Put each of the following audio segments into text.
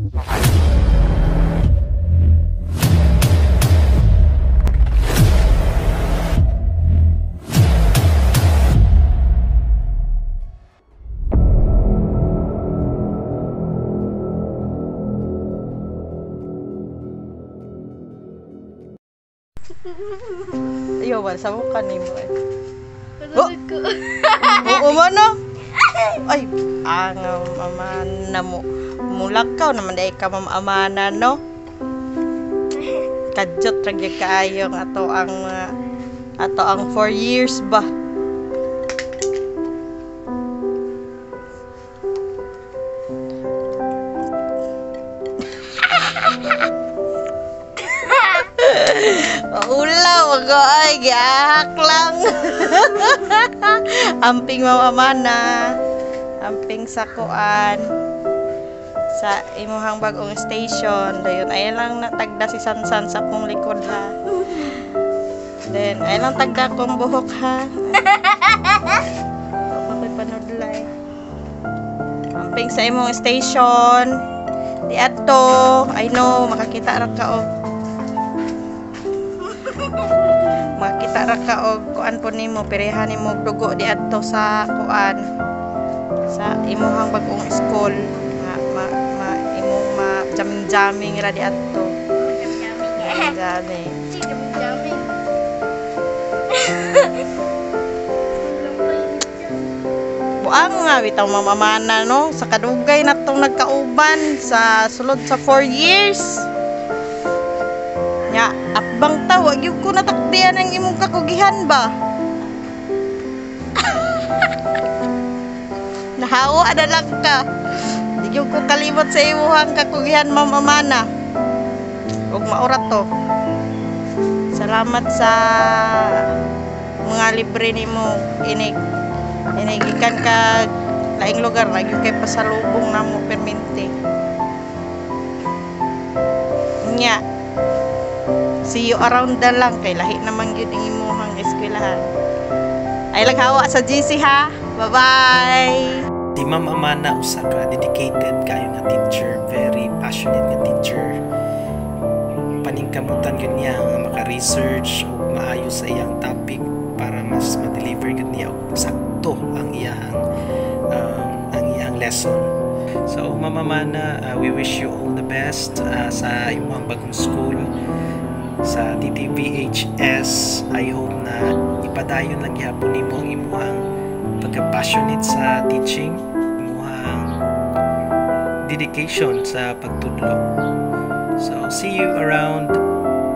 Iyo, wala sa mukha ni mo eh. Kasabit ko. Oo man no? Ay, ang amana mo. Mulakaw naman dahil ka mamamana, no? Kadyot ragya kaayong ato ang 4 years ba? Ulaw, mag-oay, giahak lang. Amping mamamana. Amping sakuan. Sa imuhang bagong station. Dayon, ay lang natagda si Sansan sa kong likod, ha. Then, ay lang tagda kong buhok, ha. Ako ko'y panudlay. Amping sa imong station. Di ato. I know, makakita ra ka og makita ra ka og kuan po nimo, pirehan nimo dugo di adto sa kuan sa imuhang bagong school imong jaming-jaming ra di adto. Jaming. Buang nga bitaw mamamana, no, sa kadugay natong nagkauban sa sulod sa 4 years. Nya, apbang tawag yung ko natakdihan ang imong kakugihan ba? Nahawa na lang ka. Di yung ko kalimot sa imuhang kakugihan, mamamana. Huwag maura to. Salamat sa mga libre ni mo. Inigikan ka laing lugar. Lagi kay pasalubong na mo perminti. Nya. See you around na lang. Kay lahi naman yun ang imuhang eskwelahan. Ay laghawa sa GC, ha. Bye-bye! Si Ma'am Amana usa ka dedicated kayo nga teacher. Very passionate nga teacher. Paningkamutan yun niya nga maka-research o maayo sa iyang topic para mas ma-deliver yun niya o sakto ang iyang lesson. So Ma'am Amana, we wish you all the best sa imong bagong school. Sa TTVHS, I hope na ipadayon lang gihapon nimo ang imuhang pagka-passionate sa teaching, imuhang dedication sa pagtudlo. So, see you around.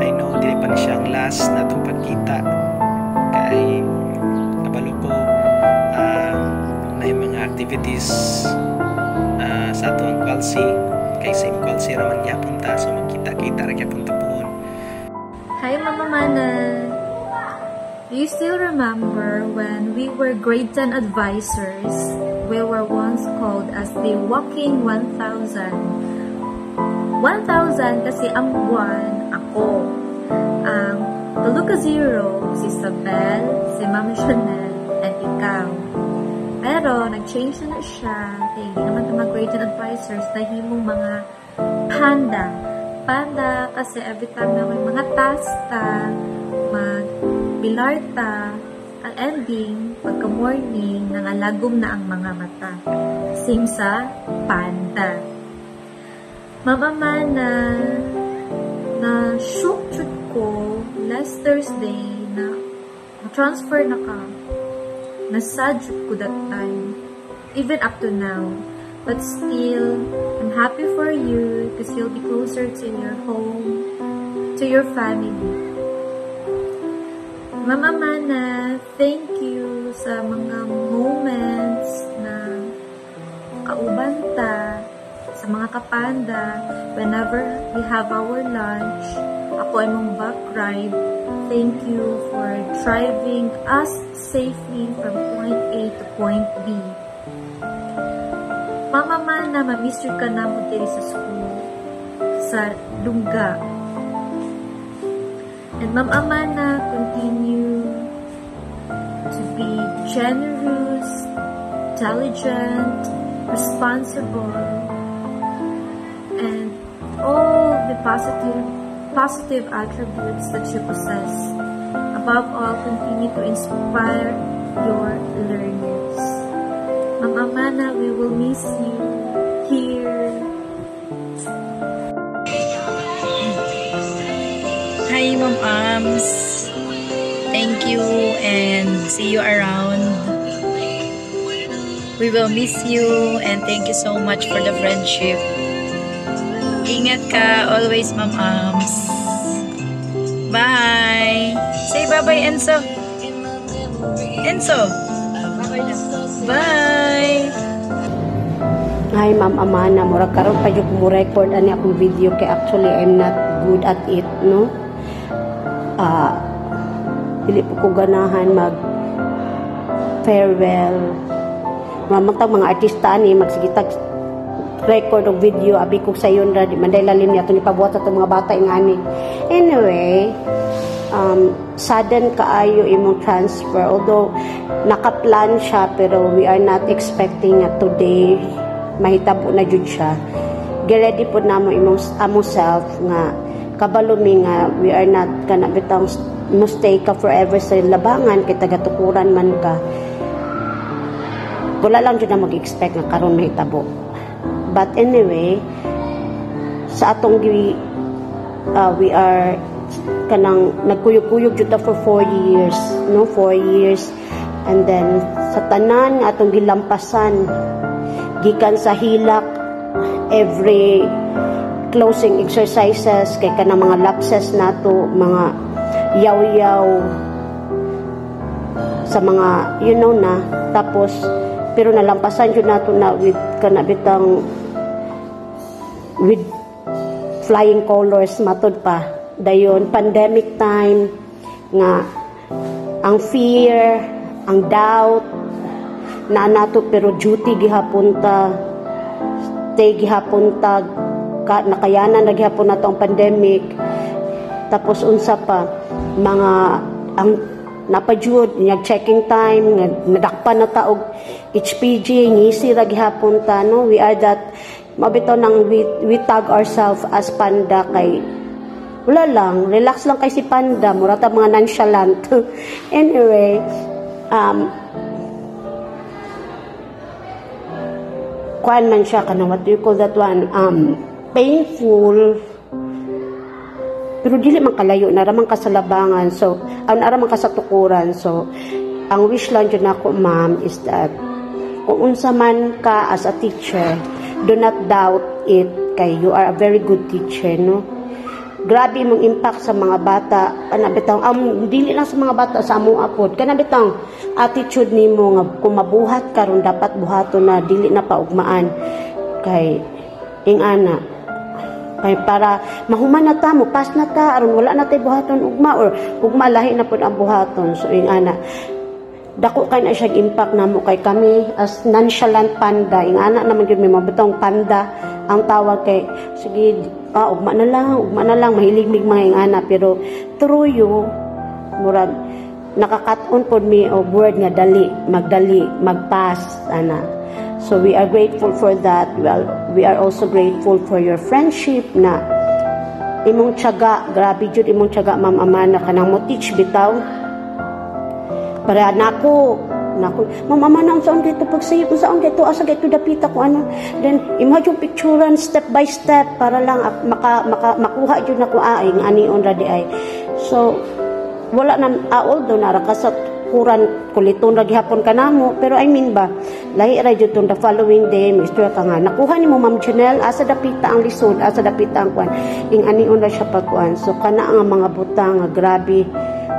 I know, dili pa ni siya ang last na itong pagkita. Kay, kabalo ko, may mga activities sa ito ang Qualcy. Kay same Qualcy raman gyapon ta. So, magkita-kita ra gyapon ta po. Hi, Mama Mana. Do you still remember when we were grade 10 advisors? We were once called as the Walking 1,000. 1,000 kasi ang buwan, ako. Ang Toluca Zero, si Isabel, si Mama Chanel, and ikaw. Pero, nag-change na siya. Hindi naman ito mga grade 10 advisors na himong mga panda. Panda kasi every time na may mga task ta, mag-bilar ta, ang ending, pagka-morning, nangalagom na ang mga mata. Same sa panda. Mama Mana, na shook ko last Thursday na transfer na ka. Na-sad ko that time. Even up to now. But still, I'm happy for you because you'll be closer to your home, to your family. Mama Mana, thank you sa mga moments na kauban ta, sa mga kapanda, whenever we have our lunch, ako ay mong back ride. Thank you for driving us safely from point A to point B. Mama Mana, mamiss you ka na mo diri sa school, sa lungga. And Mama Mana, continue to be generous, intelligent, responsible, and positive attributes that you possess. Above all, continue to inspire your learners. Ma'am Amana, we will miss you here. Hi, Ma'am Ams. Thank you and see you around. We will miss you and thank you so much for the friendship. Ingat ka always, Ma'am Ams. Bye! Say bye-bye, Enzo. Enzo! Bye! Hi, Ma'am Amana. Murag karon pa yung mo-record ani akong video kay actually I'm not good at it, no? Dili po ko ganahan mag farewell. Mamantang mga artista ni magsigitag record o video abi ko sayon ra di manday lalim niya to ni pabuhat sa mga bata ingani. Anyway, sudden kaayo imong transfer, although nakaplan siya pero we are not expecting nga today mahitabo na jud siya. Get ready po namo imong self nga kabalo mi nga we are not kana bitang mustay ka forever sa labangan kay tagatukuran man ka. Wala lang jud na mag-expect nga karon mahitabo. But anyway, sa atong we are kanang nagkuyog-kuyog jud for 4 years, no? 4 years. And then sa tanan nga atong gilampasan gikan sa hilak every closing exercises kay kanang mga lapses nato, mga yaw-yaw sa mga you know na, tapos pero nalampasan jud nato na with kanabitang with flying colors matod pa dayon pandemic time nga ang fear, ang doubt na nato pero duty gihapon ta, stay gihapon ta, nakayanan na gihapon nato ang pandemic. Tapos unsa pa mga ang napajud nyag checking time nga nadakpan na ta og HPG ngisi ra gihapon ta, no? We are that mabitaw nang we tag ourselves as panda kay wala lang, relax lang kay si panda, mura ta mga nonchalant. Anyway, kuan man siya kanang what do you call that one, painful, pero dili man kalayo, naramang ka sa labangan, so naramang ka sa tukuran. So ang wish lang dyan ako, ma'am, is that kung unsa man ka as a teacher, do not doubt it, kay you are a very good teacher, no? Grabe mong impact sa mga bata, kanabitang dili lang sa mga bata, sa among apod, kanabitang attitude nimo nga kung mabuhat karon dapat buhaton na, dili na paugmaan kay ingana kay para mahuman na ta, mupas na ta aron wala na tay buhaton ugma or ugma lahi na pud ang buhaton. So ingana dako kay na siya impact namo kay kami as nonchalant panda, ingana naman gyud may mabutong panda ang tawag kay sige ugma na lang mahilig mig mga ingana, pero through you murag nakakat-on pod mi og word nga dali magpass ana. So we are grateful for that. Well, we are also grateful for your friendship na imong tiyaga, grabe jud imong tiyaga, Ma'am Amana, kanang mo teach bitaw. Para nako, Ma'am Amana, ang saan dito pagsayip, ang saan dito, asa dito dapita ko ano. Then image yung picturean step by step para lang makuha jud nako aing ani on ra di ay. So wala na although nara ka sa kuran kuliton ra gihapon kanamo, pero I mean ba lahi ra jud the following day Mr. ka nga nakuha nimo Ma'am Janelle asa dapita ang lisod, asa dapita ang kwan ing anion ra siya pagkuan. So kana ang mga butang nga grabe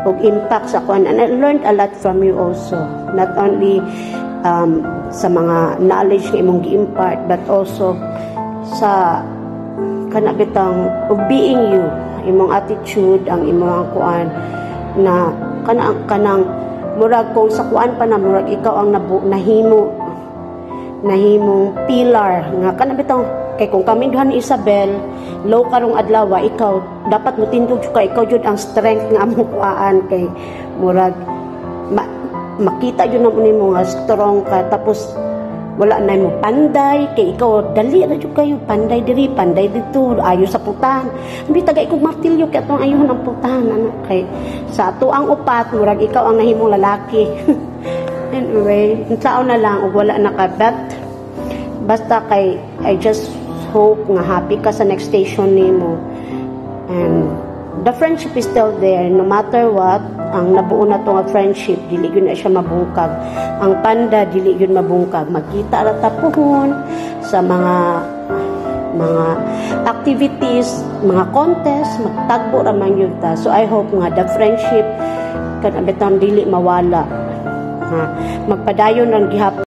og impact sa kwan, and I learned a lot from you also, not only sa mga knowledge nga imong gi-impart but also sa kana bitang og being you, imong attitude, ang imong kuan na kanang murag kung sa kuan pa na murag ikaw ang nahimong pillar nga kana bitang kay kung kami duha ni Isabel low karong adlaw ikaw dapat mutindog ka, ikaw jud ang strength nga among kuan kay murag makita jud na nimo nga strong ka, tapos wala na mo panday kay ikaw dali ra jud kayo panday diri panday dito ayo sa putahan ambi tagay kog martilyo kay atong ayo ng putahan anak kay sa ato ang upat murag ikaw ang nahimong lalaki. Anyway, unsaon na lang ug wala na ka bet basta kay I just hope nga happy ka sa next station nimo and the friendship is still there no matter what. Ang nabuo na to nga friendship dili gyud na siya mabungkag. Ang panda dili gyud mabungkag. Magkita ra ta puhon sa mga activities, mga contest, magtagbo ra man yun ta. So I hope nga the friendship kan abitang dili mawala. Magpadayon ang gihapon